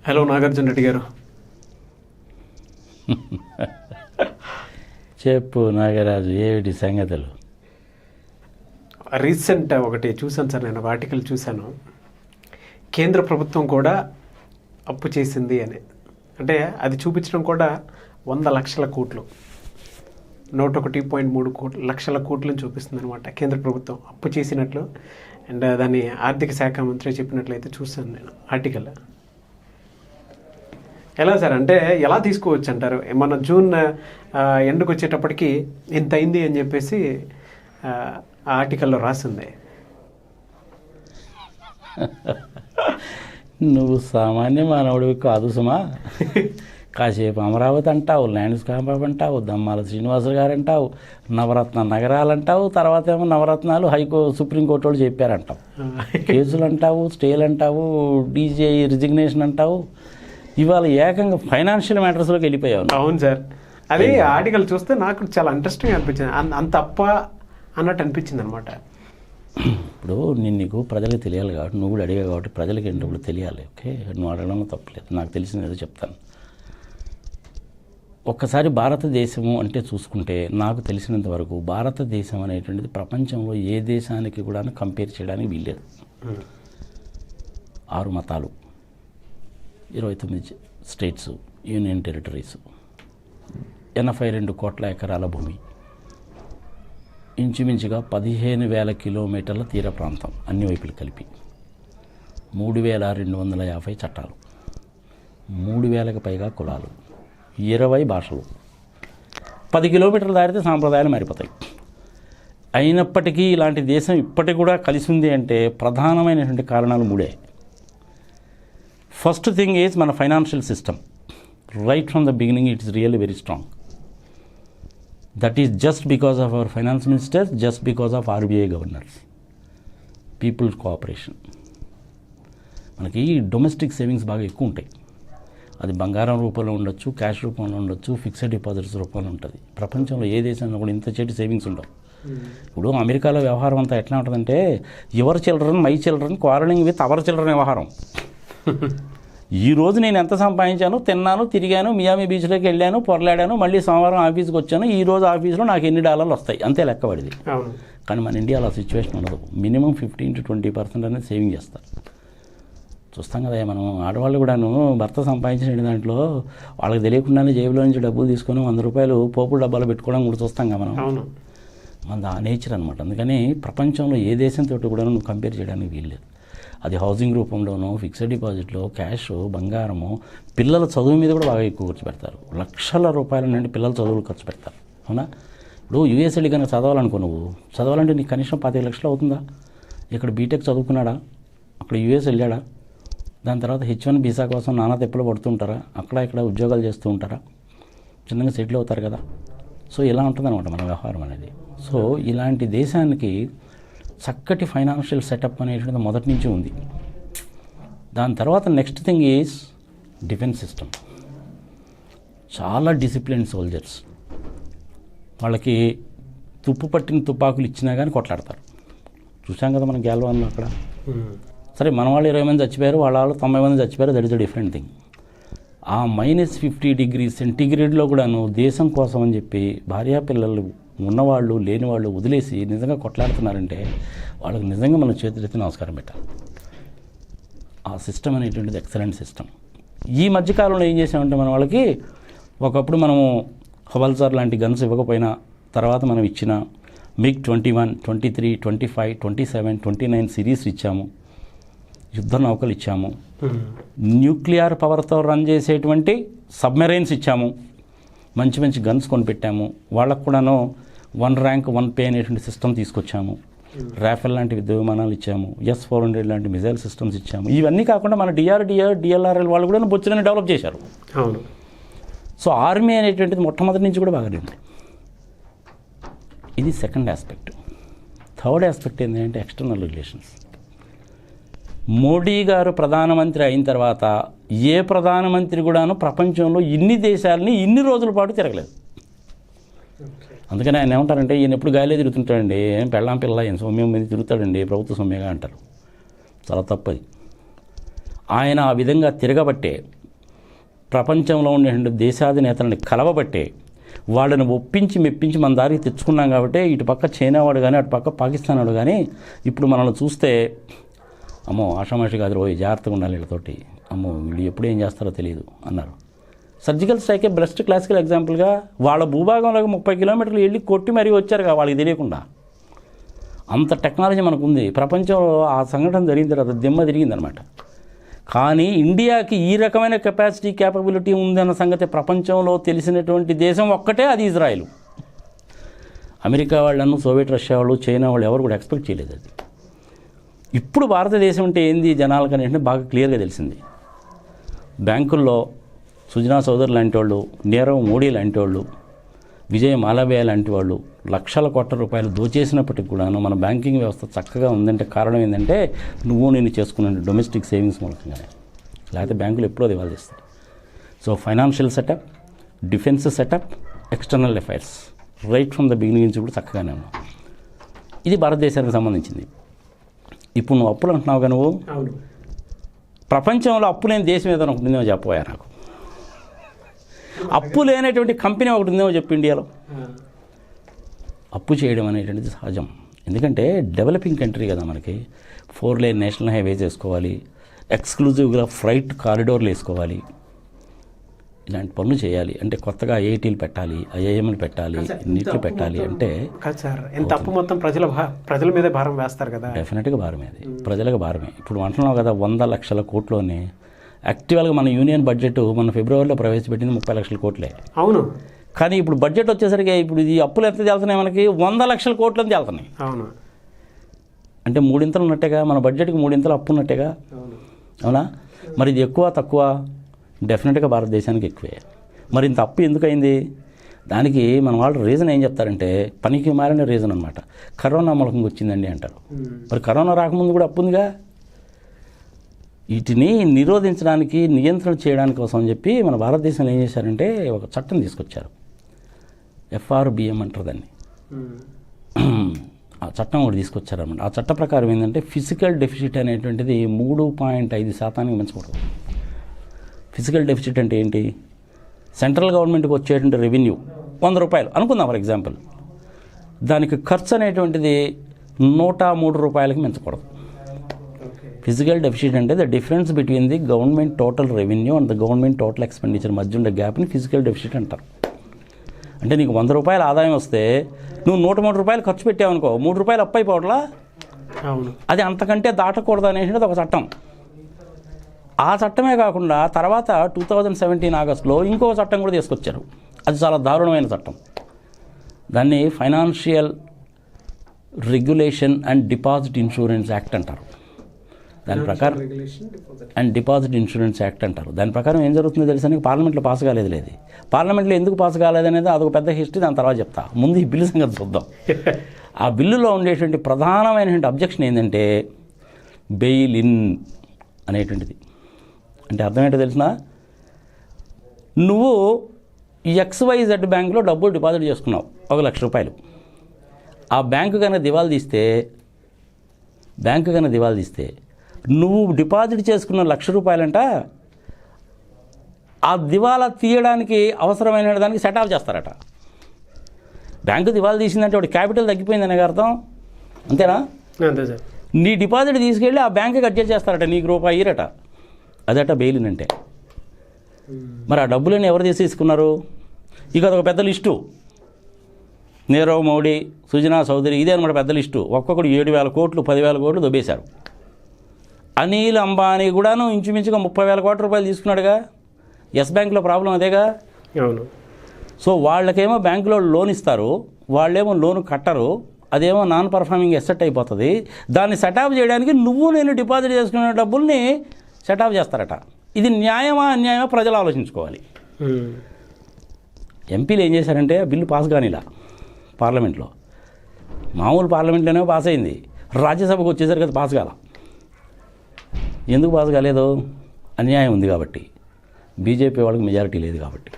Hello Nagarjuna Reddy గారు. చెప్పు నాగరాజు, ఏమిటి సంగతులు? రీసెంట్ ఒకటి చూశాను సార్, నేను ఒక ఆర్టికల్ చూశాను. కేంద్ర ప్రభుత్వం కూడా అప్పు చేసింది అని, అంటే అది చూపించడం కూడా 100 లక్షల కోట్లు, 101.3 లక్షల కోట్లను చూపిస్తుంది అనమాట. కేంద్ర ప్రభుత్వం అప్పు చేసినట్లు, అండ్ దాన్ని ఆర్థిక శాఖ మంత్రి చెప్పినట్లయితే చూశాను నేను ఆర్టికల్. ఎలా సార్, అంటే ఎలా తీసుకోవచ్చు అంటారు? మన జూన్ ఎండ్కి వచ్చేటప్పటికి ఇంత అయింది అని చెప్పేసి ఆ ఆర్టికల్లో రాసింది. నువ్వు సామాన్య మానవుడివి కాదు సుమా. కాసేపు అమరావతి అంటావు, ల్యాండ్స్కేప్ అంటావు, దమ్మాల శ్రీనివాసులు గారు అంటావు, నవరత్న నగరాలు అంటావు, తర్వాత ఏమో నవరత్నాలు సుప్రీంకోర్టు వాళ్ళు చెప్పారంటావు, కేసులు అంటావు, స్టేలు అంటావు, డీజీఐ రిజిగ్నేషన్ అంటావు. ఇవాళ ఏకంగా ఫైనాన్షియల్ మ్యాటర్స్లోకి వెళ్ళిపోయావు. అవును సార్, అది ఆర్టికల్ చూస్తే నాకు చాలా ఇంట్రెస్టింగ్ అనిపించింది. అంత అప్ప అన్నట్టు అనిపించింది అనమాట. ఇప్పుడు నీకు ప్రజలకు తెలియాలి కాబట్టి, నువ్వు కూడా అడిగావు కాబట్టి ప్రజలకి ఏంటప్పుడు తెలియాలి. ఓకే, నువ్వు అడగడం తప్పలేదు, నాకు తెలిసింది ఏదో చెప్తాను. ఒక్కసారి భారతదేశము అంటే చూసుకుంటే, నాకు తెలిసినంత వరకు భారతదేశం అనేటువంటిది ప్రపంచంలో ఏ దేశానికి కూడా కంపేర్ చేయడానికి వీల్లేదు. 6 మతాలు, 29 స్టేట్స్, యూనియన్ టెరిటరీస్, 82 కోట్ల ఎకరాల భూమి, ఇంచుమించుగా 15,000 కిలోమీటర్ల తీర ప్రాంతం అన్ని వైపులు కలిపి, 3,250 చట్టాలు, 3,000కి పైగా కులాలు, 20 భాషలు, 10 కిలోమీటర్లు దాటితే సాంప్రదాయాలు మారిపోతాయి. అయినప్పటికీ ఇలాంటి దేశం ఇప్పటికి కూడా కలిసి ఉంది అంటే ప్రధానమైనటువంటి కారణాలు 3. ఫస్ట్ థింగ్ ఈజ్ మన financial system. Right from the beginning it is really very strong. That is just because of our finance ministers, just because of RBI governors, peoples cooperation. మనకి డొమెస్టిక్ సేవింగ్స్ బాగా ఎక్కువ ఉంటాయి. అది బంగారం రూపంలో ఉండొచ్చు, cash రూపంలో ఉండొచ్చు, ఫిక్స్డ్ డిపాజిట్స్ రూపంలో ఉంటుంది. ప్రపంచంలో ఏ దేశంలో కూడా ఇంత చెట్టు సేవింగ్స్ ఉండవు. ఇప్పుడు అమెరికాలో వ్యవహారం అంతా ఎట్లా ఉంటుందంటే, your children my children quarrelling with our children వ్యవహారం. ఈరోజు నేను ఎంత సంపాదించాను, తిన్నాను, తిరిగాను, మియామి బీచ్లోకి వెళ్ళాను, పొరలాడాను, మళ్ళీ సోమవారం ఆఫీస్కి వచ్చాను, ఈరోజు ఆఫీస్లో నాకు ఎన్ని డాలర్లు వస్తాయి, అంతే లెక్కబడిది. కానీ మన ఇండియాలో ఆ సిచ్యువేషన్ ఉండదు. మినిమం 15 to 20% అనేది సేవింగ్ చేస్తారు. చూస్తాం కదా మనం, ఆడవాళ్ళు కూడాను భర్త సంపాదించిన దాంట్లో వాళ్ళకి తెలియకుండానే జేబులో నుంచి డబ్బులు తీసుకొని 100 రూపాయలు పోపుల డబ్బాలు పెట్టుకోవడం కూడా చూస్తాం కదా మనం. మన ఆ నేచర్ అనమాట. అందుకని ప్రపంచంలో ఏ దేశంతో కూడా నువ్వు కంపేర్ చేయడానికి వీల్లేదు. అది హౌసింగ్ రూపంలోనూ, ఫిక్స్డ్ డిపాజిట్లో, క్యాష్, బంగారము, పిల్లల చదువు మీద కూడా బాగా ఎక్కువ ఖర్చు పెడతారు. లక్షల రూపాయల నుండి పిల్లల చదువులు ఖర్చు పెడతారు. అవునా? ఇప్పుడు యూఎస్ వెళ్ళి కనుక చదవాలనుకో, నువ్వు చదవాలంటే నీకు కనీసం 25 లక్షలు అవుతుందా? ఇక్కడ బీటెక్ చదువుకున్నాడా, అక్కడ యూఎస్ వెళ్ళాడా, దాని తర్వాత H1 వీసా కోసం నానా తెప్పలు పడుతుంటారా, అక్కడ ఇక్కడ ఉద్యోగాలు చేస్తూ ఉంటారా, చిన్నగా సెటిల్ అవుతారు కదా. సో ఇలా ఉంటుందన్నమాట మన వ్యవహారం అనేది. సో ఇలాంటి దేశానికి చక్కటి ఫైనాన్షియల్ సెటప్ అనేటువంటిది మొదటి నుంచి ఉంది. దాని తర్వాత next thing is defence system. చాలా డిసిప్లిన్ సోల్జర్స్. వాళ్ళకి తుప్పు పట్టిన తుపాకులు ఇచ్చినా కానీ కొట్లాడతారు. చూసాం కదా మనం గ్యాల్వాన్లో అక్కడ. సరే, మన వాళ్ళు 20 మంది చచ్చిపోయారు, వాళ్ళ వాళ్ళు 90 మంది చచ్చిపోయారు, that is a different thing. ఆ -50 డిగ్రీ సెంటీగ్రేడ్లో కూడాను దేశం కోసం అని చెప్పి భార్యాపిల్లలు ఉన్నవాళ్ళు లేనివాళ్ళు వదిలేసి నిజంగా కొట్లాడుతున్నారంటే వాళ్ళకి నిజంగా మనం చేతులెత్తి నమస్కారం పెట్టాలి. ఆ సిస్టమ్ అనేటువంటిది ఎక్సలెంట్ సిస్టమ్. ఈ మధ్యకాలంలో ఏం చేసామంటే మన వాళ్ళకి ఒకప్పుడు మనము హవల్సార్ లాంటి గన్స్ ఇవ్వకపోయినా, తర్వాత మనం ఇచ్చిన MiG-21, 23, 25, 27, 29 సిరీస్ ఇచ్చాము, యుద్ధ నౌకలు ఇచ్చాము, న్యూక్లియర్ పవర్తో రన్ చేసేటువంటి సబ్మెరైన్స్ ఇచ్చాము, మంచి మంచి గన్స్ కొనిపెట్టాము. వాళ్ళకు కూడాను 1 ర్యాంక్ 1 పే అనేటువంటి సిస్టమ్ తీసుకొచ్చాము. రాఫెల్ లాంటి యుద్ధ విమానాలు ఇచ్చాము, S-400 లాంటి మిజైల్ సిస్టమ్స్ ఇచ్చాము. ఇవన్నీ కాకుండా మన DRDLRL వాళ్ళు కూడా బొచ్చులని డెవలప్ చేశారు. అవును. సో ఆర్మీ అనేటువంటిది మొట్టమొదటి నుంచి కూడా బాగానే ఉంది. ఇది సెకండ్ ఆస్పెక్ట్. థర్డ్ ఆస్పెక్ట్ ఏంటంటే ఎక్స్టర్నల్ రిలేషన్స్. మోడీ గారు ప్రధానమంత్రి అయిన తర్వాత ఏ ప్రధానమంత్రి కూడాను ప్రపంచంలో ఇన్ని దేశాలని ఇన్ని రోజుల పాటు తిరగలేదు. అందుకని ఆయన ఏమంటారంటే, ఈయన ఎప్పుడు గాలిలో తిరుగుతుంటాడండి, ఏం పెళ్ళాం పిల్ల ఏం సౌమ్యం మీద తిరుగుతాడండి, ప్రభుత్వ సౌమ్యంగా అంటారు. చాలా తప్పది. ఆయన ఆ విధంగా తిరగబట్టే, ప్రపంచంలో ఉండే దేశాధినేతలను కలవబట్టే, వాళ్ళని ఒప్పించి మెప్పించి మన దారికి తెచ్చుకున్నాం కాబట్టి ఇటు పక్క చైనా వాడు కానీ అటు పక్క పాకిస్తాన్ వాడు కానీ ఇప్పుడు మనల్ని చూస్తే అమ్మో ఆషామాషి కాదు రోజు జాగ్రత్తగా ఉండాలి వీళ్ళతోటి, అమ్మో వీళ్ళు ఎప్పుడు ఏం చేస్తారో తెలియదు అన్నారు. సర్జికల్ స్ట్రైకే బెస్ట్ క్లాసికల్ ఎగ్జాంపుల్గా వాళ్ళ భూభాగంలోకి 30 కిలోమీటర్లు వెళ్ళి కొట్టి మరీ వచ్చారు కదా వాళ్ళకి తెలియకుండా. అంత టెక్నాలజీ మనకు ఉంది. ప్రపంచంలో ఆ సంఘటన జరిగిన తర్వాత దిమ్మ తిరిగిందనమాట. కానీ ఇండియాకి ఈ రకమైన కెపాసిటీ క్యాపబిలిటీ ఉందన్న సంగతి ప్రపంచంలో తెలిసినటువంటి దేశం ఒక్కటే, అది ఇజ్రాయెల్. అమెరికా వాళ్ళను, సోవియట్ రష్యా వాళ్ళు, చైనా వాళ్ళు ఎవరు కూడా ఎక్స్పెక్ట్ చేయలేదు అది. ఇప్పుడు భారతదేశం అంటే ఏంది జనాలకు అనేది బాగా క్లియర్గా తెలిసింది. బ్యాంకుల్లో సుజనా చౌదరి లాంటి వాళ్ళు, నీరవ్ మోడీ లాంటి వాళ్ళు, విజయ్ మాలవ్య లాంటి వాళ్ళు లక్షల కోట్ల రూపాయలు దోచేసినప్పటికి కూడాను మన బ్యాంకింగ్ వ్యవస్థ చక్కగా ఉందంటే కారణం ఏంటంటే నేను చేసుకున్న డొమెస్టిక్ సేవింగ్స్ మూలకంగానే. లేకపోతే బ్యాంకులు ఎప్పుడో దివాళీ తీస్తాయి. So financial setup, defence setup, external affairs right from the beginning నుంచి కూడా చక్కగానే ఉన్నాం. ఇది భారతదేశానికి సంబంధించింది. ఇప్పుడు నువ్వు అప్పులు అంటున్నావు కదా, నువ్వు ప్రపంచంలో అప్పు లేని దేశం ఏదైనా ఒకటి ఉందేమో చెప్పబోయా నాకు. అప్పు లేనటువంటి కంపెనీ ఒకటి ఉందేమో చెప్పు ఇండియాలో. అప్పు చేయడం అనేటువంటిది సహజం. ఎందుకంటే డెవలపింగ్ కంట్రీ కదా మనకి. 4 లేన్ నేషనల్ హైవేస్ వేసుకోవాలి, ఎక్స్క్లూజివ్గా ఫ్రైట్ కారిడోర్లు వేసుకోవాలి, ఇలాంటి పనులు చేయాలి. అంటే కొత్తగా ఐఐటీలు పెట్టాలి, ఐఐఎంలు పెట్టాలి, నీట్లు పెట్టాలి. అంటే సార్ ఎంత అప్పు మొత్తం ప్రజల మీద భారం వేస్తారు కదా. డెఫినెట్గా భారమే, అది ప్రజలకు భారమే. ఇప్పుడు అంటున్నావు కదా 100 లక్షల కోట్లోనే. యాక్చువల్గా మన యూనియన్ బడ్జెట్ మన ఫిబ్రవరిలో ప్రవేశపెట్టింది 30 లక్షల కోట్లే. అవును. కానీ ఇప్పుడు బడ్జెట్ వచ్చేసరికి ఇప్పుడు ఈ అప్పులు ఎంత తేలుతున్నాయి మనకి, 100 లక్షల కోట్లు అని తేలుతున్నాయి. అవును. అంటే 3 ఇంతలు ఉన్నట్టేగా, మన బడ్జెట్కి 3 ఇంతలు అప్పు ఉన్నట్టేగా. అవునా? మరి ఇది ఎక్కువ తక్కువ? డెఫినెట్గా భారతదేశానికి ఎక్కువే. మరి ఇంత అప్పు ఎందుకు అయింది? దానికి మన వాళ్ళు రీజన్ ఏం చెప్తారంటే పనికి మారిన రీజన్ అనమాట. కరోనా మూలకంగా వచ్చిందండి అంటారు. మరి కరోనా రాకముందు కూడా అప్పు ఉందిగా. వీటిని నిరోధించడానికి, నియంత్రణ చేయడానికి కోసం అని చెప్పి మన భారతదేశంలో ఏం చేశారంటే ఒక చట్టం తీసుకొచ్చారు. FRBM అంటారు దాన్ని. ఆ చట్టం ఒకటి తీసుకొచ్చారన్నమాట. ఆ చట్ట ప్రకారం ఏంటంటే ఫిజికల్ డెఫిసిట్ అనేటువంటిది 3.5% మించకూడదు. ఫిజికల్ డెఫిసిట్ అంటే ఏంటి? సెంట్రల్ గవర్నమెంట్కి వచ్చేటువంటి రెవెన్యూ 100 రూపాయలు అనుకుందాం ఫర్ ఎగ్జాంపుల్. దానికి ఖర్చు అనేటువంటిది 103 రూపాయలకి మించకూడదు. ఫిజికల్ డెఫిసిట్ అంటే the difference between the government total revenue and the government total expenditure మధ్య ఉండే గ్యాప్ని ఫిజికల్ డెఫిసిట్ అంటారు. అంటే నీకు 100 రూపాయలు ఆదాయం వస్తే నువ్వు 103 రూపాయలు ఖర్చు పెట్టావనుకో, 3 రూపాయలు అప్పు అయిపోవట్లా. అది అంతకంటే దాటకూడదు అనేసి ఒక చట్టం. ఆ చట్టమే కాకుండా తర్వాత 2017 ఆగస్టులో ఇంకో చట్టం కూడా తీసుకొచ్చారు. అది చాలా దారుణమైన చట్టం. దాన్ని financial regulation and deposit insurance act అంటారు. దాని ప్రకారం అండ్ డిపాజిట్ ఇన్సూరెన్స్ యాక్ట్ అంటారు. దాని ప్రకారం ఏం జరుగుతుందో తెలుసా? పార్లమెంట్లో పాస్ కాలేదు. లేదు, పార్లమెంట్లో ఎందుకు పాస్ కాలేదనేది అదొక పెద్ద హిస్టరీ, దాని తర్వాత చెప్తా. ముందు ఈ బిల్లు సంగతి చూద్దాం. ఆ బిల్లులో ఉండేటువంటి ప్రధానమైనటువంటి అబ్జెక్షన్ ఏంటంటే బెయిల్ ఇన్ అనేటువంటిది. అంటే అర్థం ఏంటో తెలిసిన, నువ్వు XYZ బ్యాంకులో డబ్బులు డిపాజిట్ చేసుకున్నావు 1 లక్ష రూపాయలు. ఆ బ్యాంకు కనుక దివాళా తీస్తే నువ్వు డిపాజిట్ చేసుకున్న 1,00,000 రూపాయలంట ఆ దివాలా తీయడానికి అవసరమైన దానికి సెట్ ఆఫ్ చేస్తారట. బ్యాంకు దివాలా తీసిందంటే వాడి క్యాపిటల్ తగ్గిపోయిందనే అర్థం, అంతేనా? అంతే సార్. నీ డిపాజిట్ తీసుకెళ్ళి ఆ బ్యాంకుకి అడ్జస్ట్ చేస్తారట, నీకు రూపాయి ఇయ్యరట. అదట బెయిల్ అంటే. మరి ఆ డబ్బులని ఎవరు తీసుకున్నారు? ఇక అదొక పెద్ద లిస్టు. నీరవ్ మోడీ, సుజనా చౌదరి, ఇదే అనమాట పెద్ద లిస్టు. ఒక్కొక్కడు 7,000 కోట్లు 10,000 కోట్లు దొబ్బేశారు. అనిల్ అంబానీ కూడాను ఇంచుమించుగా 30,000 కోట్ల రూపాయలు తీసుకున్నాడుగా. ఎస్ బ్యాంకులో ప్రాబ్లం అదేగా. అవును. సో వాళ్ళకేమో బ్యాంకులో లోన్ ఇస్తారు, వాళ్ళేమో లోన్ కట్టరు, అదేమో నాన్ పర్ఫార్మింగ్ ఎసెట్ అయిపోతుంది. దాన్ని సెటప్ చేయడానికి నేను డిపాజిట్ చేసుకున్న డబ్బుల్ని సెటప్ చేస్తారట. ఇది న్యాయమా అన్యాయమా ప్రజలు ఆలోచించుకోవాలి. ఎంపీలు ఏం చేశారంటే బిల్లు పాస్ కానిలా పార్లమెంట్లో. మామూలు పార్లమెంట్లోనే పాస్ అయింది, రాజ్యసభకు వచ్చేసరికి అది పాస్ కాల. ఎందుకు పాస్ కాలేదు? అన్యాయం ఉంది కాబట్టి, బీజేపీ వాళ్ళకి మెజారిటీ లేదు కాబట్టి.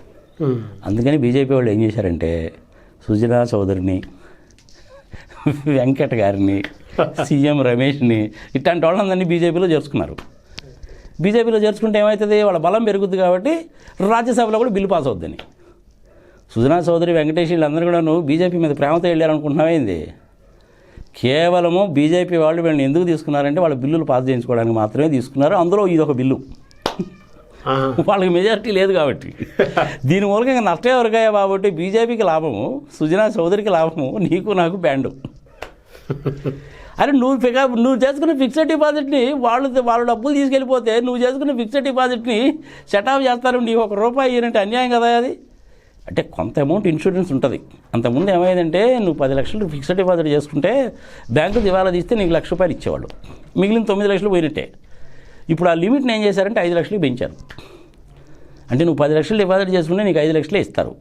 అందుకని బీజేపీ వాళ్ళు ఏం చేశారంటే సుజనా చౌదరిని, వెంకట్ గారిని, సీఎం రమేష్ని, ఇట్లాంటి వాళ్ళందరినీ బీజేపీలో చేర్చుకున్నారు. బీజేపీలో చేర్చుకుంటే ఏమవుతుంది, వాళ్ళ బలం పెరుగుద్ది కాబట్టి రాజ్యసభలో కూడా బిల్లు పాస్ అవుద్దని. సుజనా చౌదరి, వెంకటేష్ వీళ్ళందరూ కూడా నువ్వు బీజేపీ మీద ప్రేమతో వెళ్ళారనుకుంటున్నావేంది? కేవలము బీజేపీ వాళ్ళు వీళ్ళని ఎందుకు తీసుకున్నారంటే వాళ్ళ బిల్లులు పాస్ చేయించుకోవడానికి మాత్రమే తీసుకున్నారు. అందులో ఇది ఒక బిల్లు, వాళ్ళకి మెజారిటీ లేదు కాబట్టి. దీని మూలంగా నష్టం ఎవరికాయ కాబట్టి బీజేపీకి లాభము, సుజనా చౌదరికి లాభము, నీకు నాకు బ్యాండు. అరే నువ్వు చేసుకున్న ఫిక్స్డ్ డిపాజిట్ని వాళ్ళు డబ్బులు తీసుకెళ్ళిపోతే నువ్వు చేసుకున్న ఫిక్స్డ్ డిపాజిట్ని సెటాఫ్ చేస్తారు, నీకు ₹1 ఇయ్యారంటే అన్యాయం కదా అది. అంటే కొంత అమౌంట్ ఇన్సూరెన్స్ ఉంటుంది. అంతకుముందు ఏమైందంటే నువ్వు 10 లక్షలు ఫిక్స్డ్ డిపాజిట్ చేసుకుంటే బ్యాంకు దివాలా తీస్తే నీకు ₹1,00,000 ఇచ్చేవాళ్ళు, మిగిలిన 9 లక్షలు పోయినట్టే. ఇప్పుడు ఆ లిమిట్ని ఏం చేశారంటే 5 లక్షలు పెంచారు. అంటే నువ్వు 10 లక్షలు డిపాజిట్ చేసుకుంటే నీకు 5 లక్షలే ఇస్తారు.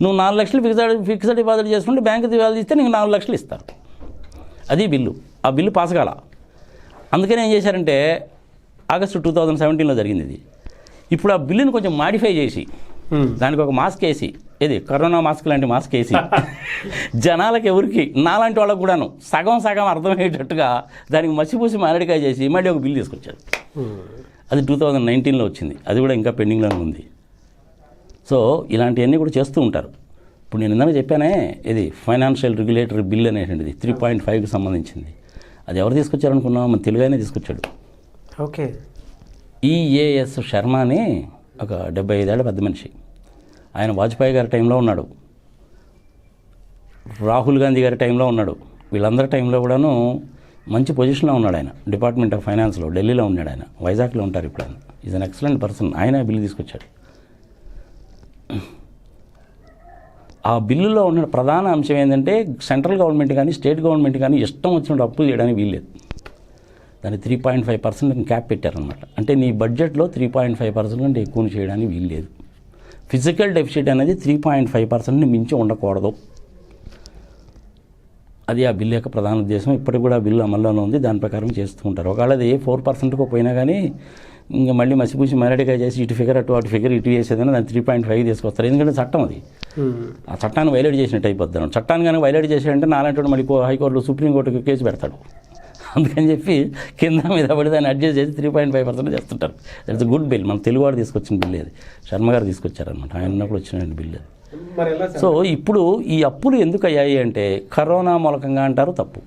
నువ్వు 4 లక్షలు ఫిక్స్డ్ డిపాజిట్ చేసుకుంటే బ్యాంకు దివాలా తీస్తే నీకు 4 లక్షలు ఇస్తారు. అది బిల్లు. ఆ బిల్లు పాస్ కాల. అందుకని ఏం చేశారంటే ఆగస్టు 2017లో జరిగింది ఇది. ఇప్పుడు ఆ బిల్లుని కొంచెం మాడిఫై చేసి దానికి ఒక మాస్క్ వేసి, ఇది కరోనా మాస్క్ లాంటి మాస్క్ వేసి జనాలకు ఎవరికి నాలాంటి వాళ్ళకు కూడాను సగం అర్థమయ్యేటట్టుగా దానికి మసిపూసి మారడికాయ చేసి మళ్ళీ ఒక బిల్లు తీసుకొచ్చారు. అది 2019లో వచ్చింది. అది కూడా ఇంకా పెండింగ్లోనే ఉంది. సో ఇలాంటివన్నీ కూడా చేస్తూ ఉంటారు. ఇప్పుడు నేను ఇందాక చెప్పానే, ఇది ఫైనాన్షియల్ రెగ్యులేటరీ బిల్ అనేటువంటిది 3.5కి సంబంధించింది. అది ఎవరు తీసుకొచ్చారనుకున్నాం? మన తెలుగునే తీసుకొచ్చాడు. ఓకే. ఈఏఎస్ శర్మ అని ఒక 75 ఏళ్ల పెద్ద మనిషి. ఆయన వాజ్పేయి గారి టైంలో ఉన్నాడు, రాహుల్ గాంధీ గారి టైంలో ఉన్నాడు, వీళ్ళందరి టైంలో కూడాను మంచి పొజిషన్లో ఉన్నాడు. ఆయన డిపార్ట్మెంట్ ఆఫ్ ఫైనాన్స్లో ఢిల్లీలో ఉన్నాడు. ఆయన వైజాగ్లో ఉంటారు ఇప్పుడు. ఆయన ఈజ్ అన్ ఎక్సలెంట్ పర్సన్. ఆయన బిల్లు తీసుకొచ్చాడు. ఆ బిల్లులో ఉన్న ప్రధాన అంశం ఏంటంటే సెంట్రల్ గవర్నమెంట్ కానీ స్టేట్ గవర్నమెంట్ కానీ ఇష్టం వచ్చినట్టు అప్పులు చేయడానికి వీల్లేదు. దాన్ని 3.5% క్యాప్ పెట్టారనమాట. అంటే నీ బడ్జెట్లో 3.5% కంటే ఎక్కువ చేయడానికి వీల్లేదు. ఫిజికల్ డెఫిసిట్ అనేది 3.5%ని మించి ఉండకూడదు. అది ఆ బిల్లు యొక్క ప్రధాన ఉద్దేశం. ఇప్పటికి కూడా బిల్లు అమల్లోనే ఉంది. దాని ప్రకారం చేస్తూ ఉంటారు. ఒకవేళ అది 4%కో పోయినా కానీ ఇంకా మళ్ళీ మసిపూసి మరడిగా చేసి ఇటు ఫిగర్ అటు ఫిగర్ ఇటు వేసేదని దాన్ని 3.5 తీసుకొస్తారు. ఎందుకంటే చట్టం అది. ఆ చట్టాన్ని వైలేట్ చేసినట్టు అయిపోద్దాం. చట్టాన్ని కానీ వైలేట్ చేసాడంటే నాలంటి మళ్ళీ హైకోర్టులో సుప్రీంకోర్టుకి కేసు పెడతాడు. అందుకని చెప్పి కింద మీద పడి దాన్ని అడ్జస్ట్ చేసి 3.5% చేస్తుంటారు. That's good bill. మన తెలుగువాడు తీసుకొచ్చిన బిల్ అది. శర్మ గారు తీసుకొచ్చారనమాట. ఆయన ఉన్నప్పుడు వచ్చిన బిల్ అది. సో ఇప్పుడు ఈ అప్పులు ఎందుకు అయ్యాయి అంటే కరోనా మూలకంగా అంటారు, తప్పు.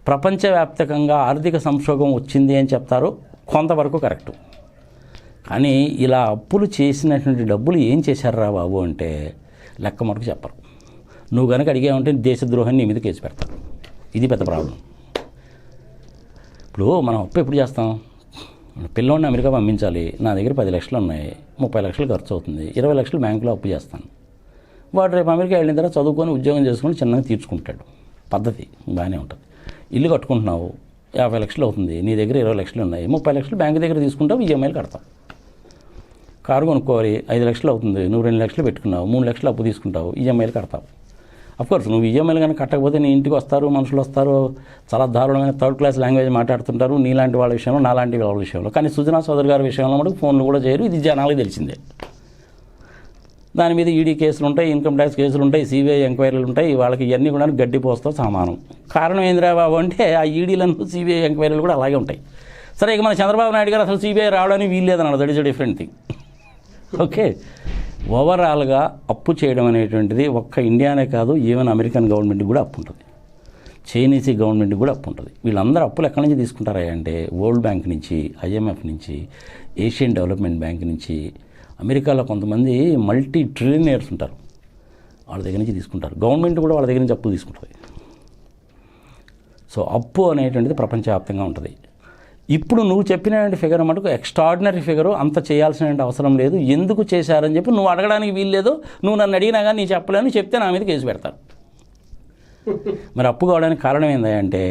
ప్రపంచవ్యాప్తంగా ఆర్థిక సంక్షోభం వచ్చింది అని చెప్తారు, కొంతవరకు కరెక్టు. కానీ ఇలా అప్పులు చేసినటువంటి డబ్బులు ఏం చేశారా బాబు అంటే లెక్క మటుకు చెప్పరు. నువ్వు కనుక అడిగావంటే దేశద్రోహాన్ని నీ మీద కేసు పెడతారు. ఇది పెద్ద ప్రాబ్లం. ఇప్పుడు మనం అప్పు ఎప్పుడు చేస్తాం? పిల్లోడిని అమెరికా పంపించాలి, నా దగ్గర 10 లక్షలు ఉన్నాయి, 30 లక్షలు ఖర్చు అవుతుంది, 20 లక్షలు బ్యాంకులో అప్పు చేస్తాను. వాడు రేపు అమెరికా వెళ్ళిన తర్వాత చదువుకొని ఉద్యోగం చేసుకొని చిన్నగా తీర్చుకుంటాడు. పద్ధతి బాగానే ఉంటుంది. ఇల్లు కట్టుకుంటున్నావు, 50 లక్షలు అవుతుంది, నీ దగ్గర 20 లక్షలు ఉన్నాయి, 30 లక్షలు బ్యాంకు దగ్గర తీసుకుంటావు, ఈఎంఐలు కడతావు. కారు కొనుక్కోవాలి, 5 లక్షలు అవుతుంది, నువ్వు 2 లక్షలు పెట్టుకున్నావు, 3 లక్షలు అప్పు తీసుకుంటావు, ఈఎంఐలు కడతావు. అఫ్కోర్స్ నువ్వు ఈఎంఐలు కానీ కట్టకపోతే నీ ఇంటికి వస్తారు మనుషులు, వస్తారు, చాలా దారుణమైన థర్డ్ క్లాస్ లాంగ్వేజ్ మాట్లాడుతుంటారు నీలాంటి వాళ్ళ విషయంలో, నాలాంటి వాళ్ళ విషయంలో. కానీ సుజనా చౌదరి గారి విషయంలో మటుకు ఫోన్లు కూడా చేయరు. ఇది జనాలకు తెలిసిందే. దాని మీద ఈడీ కేసులు ఉంటాయి, ఇన్కమ్ ట్యాక్స్ కేసులు ఉంటాయి, సిబిఐ ఎంక్వైరీలు ఉంటాయి. వాళ్ళకి ఇవన్నీ కూడా గడ్డి పోస్తూ సమానం. కారణం ఏందిరా బాబు అంటే ఆ ఈడీలను సిబిఐ ఎంక్వైరీలు కూడా అలాగే ఉంటాయి. సరే, ఇక మన చంద్రబాబు నాయుడు గారు అసలు సిబిఐ రావడానికి వీల్లేదన్నాడు. That is a different thing. Okay, ఓవరాల్గా అప్పు చేయడం అనేటువంటిది ఒక్క ఇండియానే కాదు, ఈవెన్ అమెరికన్ గవర్నమెంట్కి కూడా అప్పు ఉంటుంది, చైనీస్ గవర్నమెంట్కి కూడా అప్పు ఉంటుంది. వీళ్ళందరూ అప్పులు ఎక్కడి నుంచి తీసుకుంటారా అంటే వరల్డ్ బ్యాంక్ నుంచి, ఐఎంఎఫ్ నుంచి, ఏషియన్ డెవలప్మెంట్ బ్యాంక్ నుంచి. అమెరికాలో కొంతమంది మల్టీ ట్రిలియనర్స్ ఉంటారు, వాళ్ళ దగ్గర నుంచి తీసుకుంటారు. గవర్నమెంట్ కూడా వాళ్ళ దగ్గర నుంచి అప్పులు తీసుకుంటుంది. సో అప్పు అనేటువంటిది ప్రపంచవ్యాప్తంగా ఉంటుంది. ఇప్పుడు నువ్వు చెప్పినటువంటి ఫిగర్ మటుకు ఎక్స్ట్రాడినరీ ఫిగరు, అంత చేయాల్సిన అవసరం లేదు. ఎందుకు చేశారని చెప్పి నువ్వు అడగడానికి వీల్లేదు. నువ్వు నన్ను అడిగినా కానీ నీ చెప్పలేని చెప్తే నా మీద కేసు పెడతారు. మరి అప్పు కావడానికి కారణం ఏంటంటే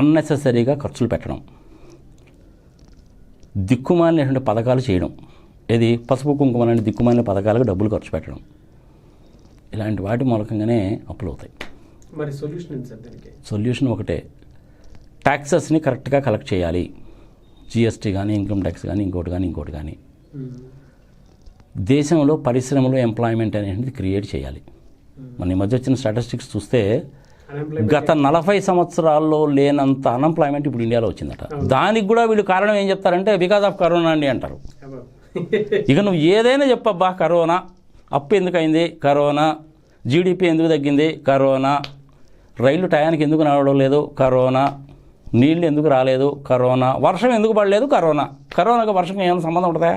అన్నెసెసరీగా ఖర్చులు పెట్టడం, దిక్కుమాలినటువంటి పథకాలు చేయడం, ఏది పసుపు కుంకుమ లాంటి దిక్కుమాలిన పథకాలకు డబ్బులు ఖర్చు పెట్టడం, ఇలాంటి వాటి మూలకంగానే అప్పులు అవుతాయి. మరి సొల్యూషన్ ఏంటి సార్ దీనికి? సొల్యూషన్ ఒకటే, ట్యాక్సెస్ని కరెక్ట్గా కలెక్ట్ చేయాలి. జిఎస్టీ కానీ, ఇన్కమ్ ట్యాక్స్ కానీ, ఇంకోటి కానీ. దేశంలో పరిశ్రమలు, ఎంప్లాయ్మెంట్ అనేది క్రియేట్ చేయాలి. మన ఈ మధ్య వచ్చిన స్టాటిస్టిక్స్ చూస్తే గత 40 సంవత్సరాల్లో లేనంత అన్ఎంప్లాయ్మెంట్ ఇప్పుడు ఇండియాలో వచ్చిందట. దానికి కూడా వీళ్ళు కారణం ఏం చెప్తారంటే బికాజ్ ఆఫ్ కరోనా అండి అంటారు. ఇక నువ్వు ఏదైనా చెప్పబ్బా, కరోనా, అప్పు ఎందుకైంది కరోనా, జీడిపి ఎందుకు తగ్గింది కరోనా, రైళ్లు టయానికి ఎందుకు నడవడం లేదు కరోనా, నీళ్ళు ఎందుకు రాలేదు కరోనా, వర్షం ఎందుకు పడలేదు కరోనా. కరోనాకి వర్షం ఏమైనా సంబంధం ఉంటుందా?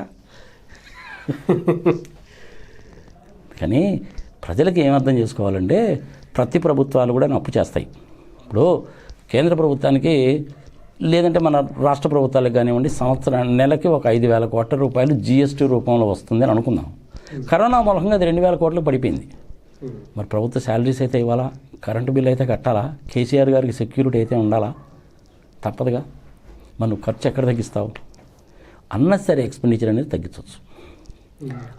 కానీ ప్రజలకి ఏమర్థం చేసుకోవాలంటే ప్రతి ప్రభుత్వాలు కూడా అప్పు చేస్తాయి. ఇప్పుడు కేంద్ర ప్రభుత్వానికి లేదంటే మన రాష్ట్ర ప్రభుత్వాలకు కానివ్వండి నెలకి ఒక 5,000 కోట్ల రూపాయలు జీఎస్టీ రూపంలో వస్తుంది అని అనుకుందాం. కరోనా మూలంగా అది 2,000 కోట్లు పడిపోయింది. మరి ప్రభుత్వ శాలరీస్ అయితే ఇవ్వాలా, కరెంటు బిల్ అయితే కట్టాలా, కేసీఆర్ గారికి సెక్యూరిటీ అయితే ఉండాలా, తప్పదుగా. మరి నువ్వు ఖర్చు ఎక్కడ తగ్గిస్తావు? అన్నెసరీ ఎక్స్పెండిచర్ అనేది తగ్గించవచ్చు.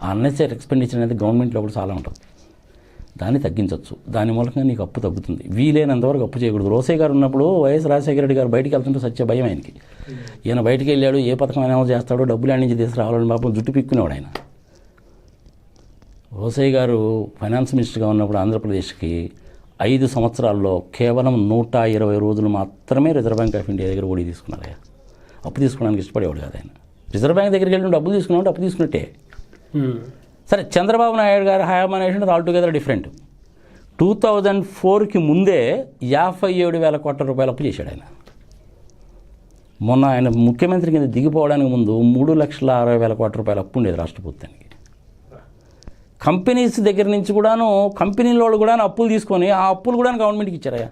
ఆ అన్నెసరీ ఎక్స్పెండిచర్ అనేది గవర్నమెంట్లో కూడా చాలా ఉంటుంది, దాన్ని తగ్గించవచ్చు. దాని మూలంగా నీకు అప్పు తగ్గుతుంది. వీలైనంతవరకు అప్పు చేయకూడదు. రోసయ్య గారు ఉన్నప్పుడు వైఎస్ రాజశేఖర రెడ్డి గారు బయటికి వెళ్తుంటే సత్య భయం ఆయనకి. ఈయన బయటికి వెళ్ళాడు, ఏ పథకం అనౌన్స్ చేస్తాడో, డబ్బులు అన్ని నుంచి తీసుకురావాలని పాపం జుట్టు పిక్కునేవాడు ఆయన. రోసయ్య గారు ఫైనాన్స్ మినిస్టర్గా ఉన్నప్పుడు ఆంధ్రప్రదేశ్కి 5 సంవత్సరాల్లో కేవలం 120 రోజులు మాత్రమే రిజర్వ్ బ్యాంక్ ఆఫ్ ఇండియా దగ్గర ఓడి తీసుకున్నారు. అప్పు తీసుకోవడానికి ఇష్టపడేవాడు కాదు ఆయన. రిజర్వ్ బ్యాంక్ దగ్గరికి వెళ్ళి డబ్బులు తీసుకున్నాడు, అప్పు తీసుకున్నట్టే. సరే, చంద్రబాబు నాయుడు గారు హయాం అనేటువంటి ఆల్టుగెదర్ డిఫరెంట్. 2004కి ముందే 57,000 కోట్ల రూపాయలు అప్పు చేశాడు ఆయన. మొన్న ఆయన ముఖ్యమంత్రి కింద దిగిపోవడానికి ముందు 3,60,000 కోట్ల రూపాయలు అప్పు ఉండేది రాష్ట్ర ప్రభుత్వానికి. కంపెనీస్ దగ్గర నుంచి కూడాను, కంపెనీల వాళ్ళు కూడా అప్పులు తీసుకొని ఆ అప్పులు కూడా గవర్నమెంట్కి ఇచ్చారయ్యా.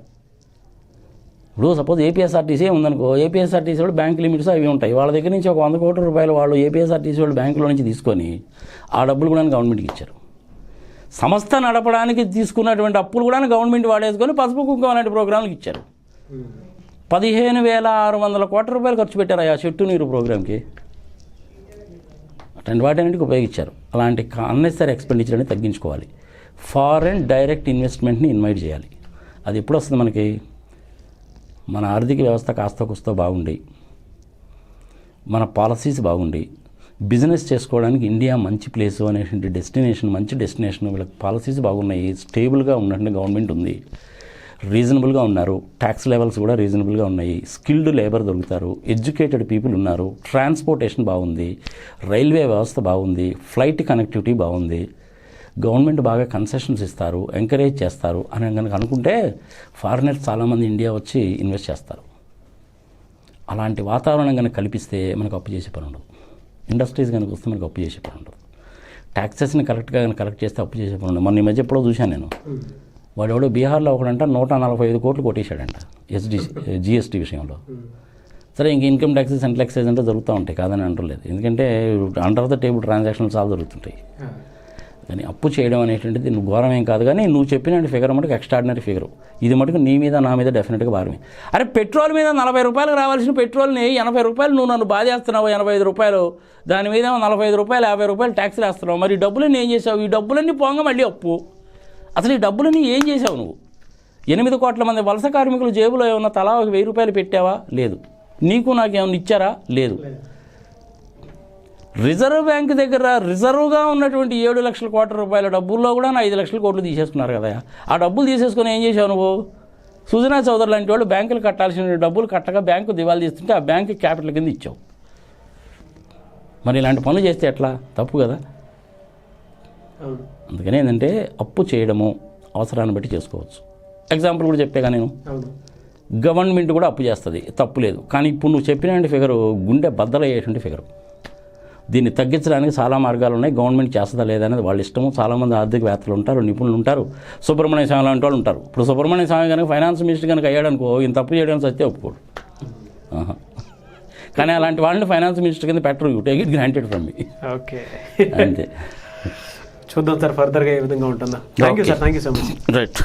ఇప్పుడు సపోజ్ ఏపీఎస్ఆర్టీసీ ఉందనుకో, ఏపీఎస్ఆర్టీసీ వాళ్ళు బ్యాంక్ లిమిట్స్ అవి ఉంటాయి. వాళ్ళ దగ్గర నుంచి ఒక 100 కోట్ల రూపాయలు వాళ్ళు ఏపీఎస్ఆర్టీసీ వాళ్ళు బ్యాంకులో నుంచి తీసుకొని ఆ డబ్బులు కూడా గవర్నమెంట్కి ఇచ్చారు. సంస్థ నడపడానికి తీసుకున్నటువంటి అప్పులు కూడా గవర్నమెంట్ వాడేసుకొని పసుపు కుంకుమ లాంటి ప్రోగ్రాంలకు ఇచ్చారు. 15,600 కోట్ల రూపాయలు ఖర్చు పెట్టారు ఆ చెట్టు నీరు ప్రోగ్రాంకి. అటువంటి వాటిన్నింటికి ఉపయోగించారు. అలాంటి అన్నెసరీ ఎక్స్పెండిచర్ అనేది తగ్గించుకోవాలి. ఫారెన్ డైరెక్ట్ ఇన్వెస్ట్మెంట్ని ఇన్వైట్ చేయాలి. అది ఎప్పుడు వస్తుంది మనకి? మన ఆర్థిక వ్యవస్థ కాస్త కూస్తో బాగుండి, మన పాలసీస్ బాగుండి, బిజినెస్ చేసుకోవడానికి ఇండియా మంచి ప్లేసు అనేటువంటి డెస్టినేషన్, మంచి డెస్టినేషన్, వీళ్ళకి పాలసీస్ బాగున్నాయి, స్టేబుల్గా ఉన్నటువంటి గవర్నమెంట్ ఉంది, రీజనబుల్గా ఉన్నారు, ట్యాక్స్ లెవెల్స్ కూడా రీజనబుల్గా ఉన్నాయి, స్కిల్డ్ లేబర్ దొరుకుతారు, ఎడ్యుకేటెడ్ పీపుల్ ఉన్నారు, ట్రాన్స్పోర్టేషన్ బాగుంది, రైల్వే వ్యవస్థ బాగుంది, ఫ్లైట్ కనెక్టివిటీ బాగుంది, గవర్నమెంట్ బాగా కన్సెషన్స్ ఇస్తారు, ఎంకరేజ్ చేస్తారు అని కనుక అనుకుంటే ఫారినర్స్ చాలామంది ఇండియా వచ్చి ఇన్వెస్ట్ చేస్తారు. అలాంటి వాతావరణం కనుక కల్పిస్తే మనకు అప్పు చేసే పని ఉండదు. ఇండస్ట్రీస్ కనుక వస్తే మనకు అప్పు చేసే పని ఉండదు. ట్యాక్సెస్ని కరెక్ట్గా కనుక కలెక్ట్ చేస్తే అప్పు చేసే పని ఉండదు. మొన్న ఈ మధ్య ఎప్పుడో చూశాను నేను, వాడు ఎవడో బీహార్లో ఒకడంట 145 కోట్లు కొట్టేశాడంట జిఎస్టీ విషయంలో. సరే, ఇంక ఇన్కమ్ ట్యాక్సెస్, సెంట్రల్ ఎక్సైజ్ అంటే జరుగుతూ ఉంటాయి, కాదని అంటలేదు. ఎందుకంటే అండర్ ద టేబుల్ ట్రాన్సాక్షన్స్ చాలా జరుగుతుంటాయి. కానీ అప్పు చేయడం అనేటువంటిది నువ్వు ఘోరం ఏం కాదు. కానీ నువ్వు చెప్పిన ఫిగర్ మటుకు ఎక్స్ట్రాడినరీ ఫిగర్. ఇది మటుకు నీ మీద నా మీద డెఫినెట్గా భారమే. అరే, పెట్రోల్ మీద 40 రూపాయలకు రావాల్సిన పెట్రోల్ని 80 రూపాయలు నువ్వు నన్ను బాధేస్తున్నావు, 85 రూపాయలు, దాని మీద 45 రూపాయలు 50 రూపాయలు ట్యాక్స్లు వేస్తున్నావు. మరి ఈ డబ్బులన్నీ ఏం చేసావు? ఈ డబ్బులన్నీ పోగా మళ్ళీ అప్పు. అసలు ఈ డబ్బులన్నీ ఏం చేసావు నువ్వు? 8 కోట్ల మంది వలస కార్మికులు జేబులో ఏమన్నా తలా 1000 రూపాయలు పెట్టావా? లేదు. నీకు నాకు ఏమన్నా ఇచ్చారా? లేదు. రిజర్వ్ బ్యాంక్ దగ్గర రిజర్వ్గా ఉన్నటువంటి 7 లక్షల కోట్ల రూపాయల డబ్బుల్లో కూడా 5 లక్షల కోట్లు తీసేసుకున్నారు కదా. ఆ డబ్బులు తీసేసుకొని ఏం చేసావు నువ్వు? సుజనా చౌదరి లాంటి వాళ్ళు బ్యాంకులు కట్టాల్సిన డబ్బులు కట్టగా బ్యాంకు దివాళీ తీస్తుంటే ఆ బ్యాంకు క్యాపిటల్ కింద ఇచ్చావు. మరి ఇలాంటి పనులు చేస్తే ఎట్లా? తప్పు కదా. అందుకని ఏంటంటే అప్పు చేయడము అవసరాన్ని బట్టి చేసుకోవచ్చు. ఎగ్జాంపుల్ కూడా చెప్పేగా నేను, గవర్నమెంట్ కూడా అప్పు చేస్తుంది, తప్పు లేదు. కానీ ఇప్పుడు నువ్వు చెప్పినటువంటి ఫిగరు గుండె బద్దలయ్యేటువంటి ఫిగరు. దీన్ని తగ్గించడానికి చాలా మార్గాలు ఉన్నాయి. గవర్నమెంట్ చేస్తుందా లేదా అనేది వాళ్ళ ఇష్టము. చాలామంది ఆర్థికవేత్తలు ఉంటారు, నిపుణులు ఉంటారు, సుబ్రహ్మణ్య స్వామి లాంటి వాళ్ళు ఉంటారు. ఇప్పుడు సుబ్రహ్మణ్య స్వామి కనుక ఫైనాన్స్ మినిస్టర్ కనుక అయ్యాడనుకో, ఈయన తప్పు చేయడానికి సత్తే ఒప్పుకోడు. కానీ అలాంటి వాళ్ళని ఫైనాన్స్ మినిస్టర్ కింద పెట్టరు. You take it granted from me. Okay, అంతే. చూద్దాం సార్ ఫర్దర్గా ఏ విధంగా ఉంటుందా. Thank you sir, thank you so much. Right.